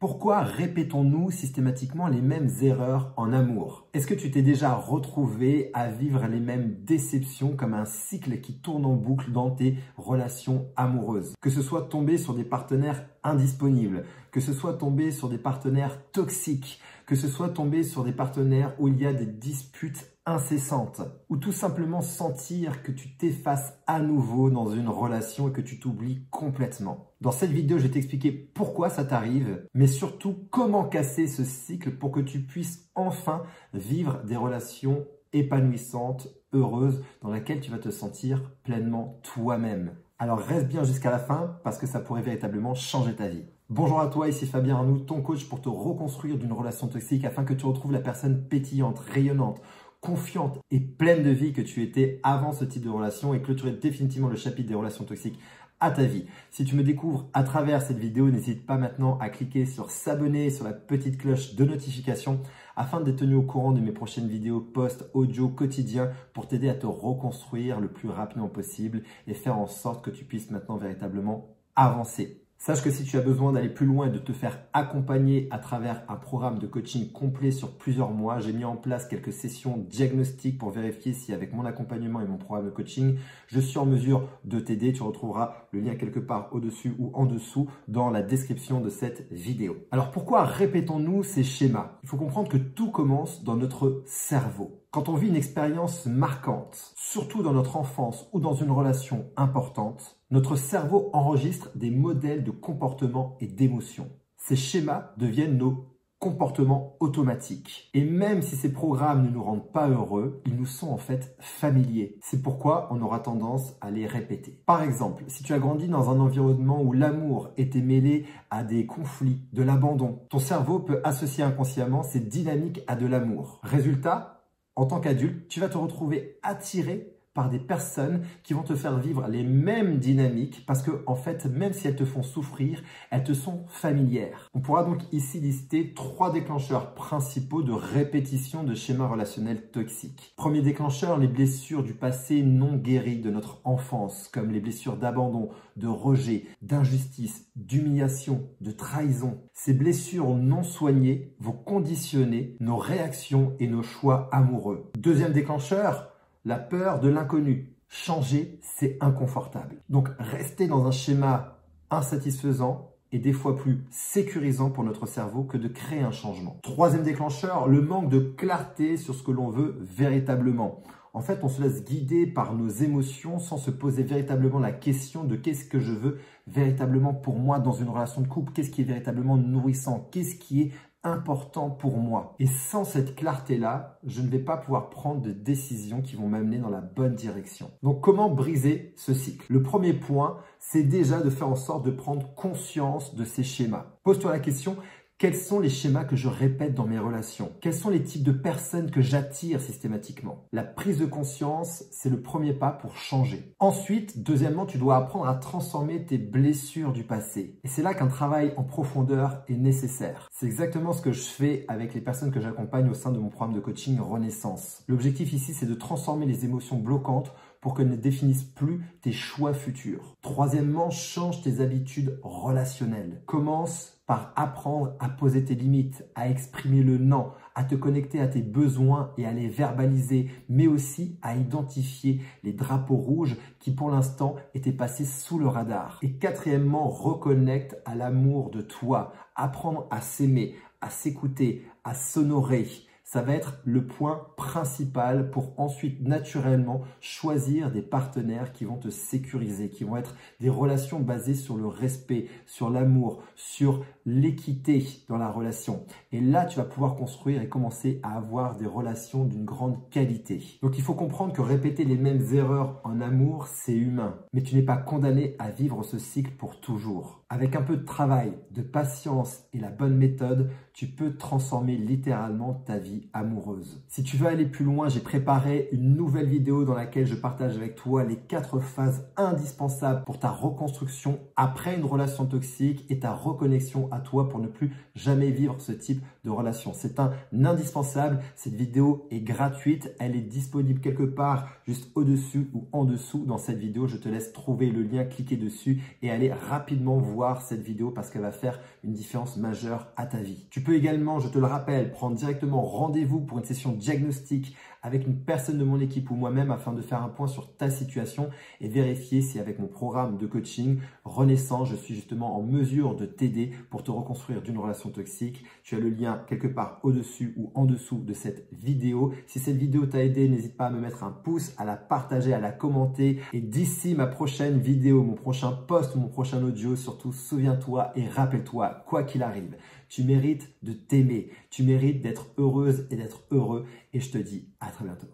Pourquoi répétons-nous systématiquement les mêmes erreurs en amour? Est-ce que tu t'es déjà retrouvé à vivre les mêmes déceptions comme un cycle qui tourne en boucle dans tes relations amoureuses? Que ce soit tomber sur des partenaires indisponibles, que ce soit tomber sur des partenaires toxiques, que ce soit tomber sur des partenaires où il y a des disputes incessantes, ou tout simplement sentir que tu t'effaces à nouveau dans une relation et que tu t'oublies complètement. Dans cette vidéo, je vais t'expliquer pourquoi ça t'arrive, mais surtout comment casser ce cycle pour que tu puisses enfin vivre des relations épanouissantes, heureuses, dans lesquelles tu vas te sentir pleinement toi-même. Alors reste bien jusqu'à la fin parce que ça pourrait véritablement changer ta vie. Bonjour à toi, ici Fabien Arnoux, ton coach pour te reconstruire d'une relation toxique afin que tu retrouves la personne pétillante, rayonnante, confiante et pleine de vie que tu étais avant ce type de relation et clôturer définitivement le chapitre des relations toxiques à ta vie. Si tu me découvres à travers cette vidéo, n'hésite pas maintenant à cliquer sur s'abonner, sur la petite cloche de notification afin d'être tenu au courant de mes prochaines vidéos, posts, audio quotidiens pour t'aider à te reconstruire le plus rapidement possible et faire en sorte que tu puisses maintenant véritablement avancer. Sache que si tu as besoin d'aller plus loin et de te faire accompagner à travers un programme de coaching complet sur plusieurs mois, j'ai mis en place quelques sessions diagnostiques pour vérifier si avec mon accompagnement et mon programme de coaching, je suis en mesure de t'aider. Tu retrouveras le lien quelque part au-dessus ou en dessous dans la description de cette vidéo. Alors pourquoi répétons-nous ces schémas? Il faut comprendre que tout commence dans notre cerveau. Quand on vit une expérience marquante, surtout dans notre enfance ou dans une relation importante, notre cerveau enregistre des modèles de comportement et d'émotions. Ces schémas deviennent nos comportements automatiques. Et même si ces programmes ne nous rendent pas heureux, ils nous sont en fait familiers. C'est pourquoi on aura tendance à les répéter. Par exemple, si tu as grandi dans un environnement où l'amour était mêlé à des conflits, de l'abandon, ton cerveau peut associer inconsciemment ces dynamiques à de l'amour. Résultat, en tant qu'adulte, tu vas te retrouver attiré par des personnes qui vont te faire vivre les mêmes dynamiques parce que, en fait, même si elles te font souffrir, elles te sont familières. On pourra donc ici lister 3 déclencheurs principaux de répétition de schémas relationnels toxiques. Premier déclencheur, les blessures du passé non guéries de notre enfance, comme les blessures d'abandon, de rejet, d'injustice, d'humiliation, de trahison. Ces blessures non soignées vont conditionner nos réactions et nos choix amoureux. Deuxième déclencheur, la peur de l'inconnu. Changer, c'est inconfortable. Donc, rester dans un schéma insatisfaisant est des fois plus sécurisant pour notre cerveau que de créer un changement. Troisième déclencheur, le manque de clarté sur ce que l'on veut véritablement. En fait, on se laisse guider par nos émotions sans se poser véritablement la question de qu'est-ce que je veux véritablement pour moi dans une relation de couple, qu'est-ce qui est véritablement nourrissant, qu'est-ce qui est important pour moi. Et sans cette clarté-là, je ne vais pas pouvoir prendre de décisions qui vont m'amener dans la bonne direction. Donc, comment briser ce cycle? Le premier point, c'est déjà de faire en sorte de prendre conscience de ces schémas. Pose-toi la question, quels sont les schémas que je répète dans mes relations? Quels sont les types de personnes que j'attire systématiquement? La prise de conscience, c'est le premier pas pour changer. Ensuite, deuxièmement, tu dois apprendre à transformer tes blessures du passé. Et c'est là qu'un travail en profondeur est nécessaire. C'est exactement ce que je fais avec les personnes que j'accompagne au sein de mon programme de coaching Renaissance. L'objectif ici, c'est de transformer les émotions bloquantes pour qu'elles ne définissent plus tes choix futurs. Troisièmement, change tes habitudes relationnelles. Commence par apprendre à poser tes limites, à exprimer le non, à te connecter à tes besoins et à les verbaliser, mais aussi à identifier les drapeaux rouges qui pour l'instant étaient passés sous le radar. Et quatrièmement, reconnecte à l'amour de toi, apprendre à s'aimer, à s'écouter, à s'honorer. Ça va être le point principal pour ensuite naturellement choisir des partenaires qui vont te sécuriser, qui vont être des relations basées sur le respect, sur l'amour, sur l'équité dans la relation. Et là, tu vas pouvoir construire et commencer à avoir des relations d'une grande qualité. Donc, il faut comprendre que répéter les mêmes erreurs en amour, c'est humain. Mais tu n'es pas condamné à vivre ce cycle pour toujours. Avec un peu de travail, de patience et la bonne méthode, tu peux transformer littéralement ta vie amoureuse. Si tu veux aller plus loin, j'ai préparé une nouvelle vidéo dans laquelle je partage avec toi les 4 phases indispensables pour ta reconstruction après une relation toxique et ta reconnexion à toi pour ne plus jamais vivre ce type de relation. C'est un indispensable. Cette vidéo est gratuite. Elle est disponible quelque part juste au-dessus ou en dessous dans cette vidéo. Je te laisse trouver le lien, cliquer dessus et aller rapidement voir voir cette vidéo parce qu'elle va faire une différence majeure à ta vie. Tu peux également, je te le rappelle, prendre directement rendez-vous pour une session diagnostic avec une personne de mon équipe ou moi-même afin de faire un point sur ta situation et vérifier si avec mon programme de coaching Renaissance, je suis justement en mesure de t'aider pour te reconstruire d'une relation toxique. Tu as le lien quelque part au-dessus ou en dessous de cette vidéo. Si cette vidéo t'a aidé, n'hésite pas à me mettre un pouce, à la partager, à la commenter. Et d'ici ma prochaine vidéo, mon prochain post ou mon prochain audio, surtout souviens-toi et rappelle-toi, quoi qu'il arrive, tu mérites de t'aimer, tu mérites d'être heureuse et d'être heureux. Et je te dis à très bientôt.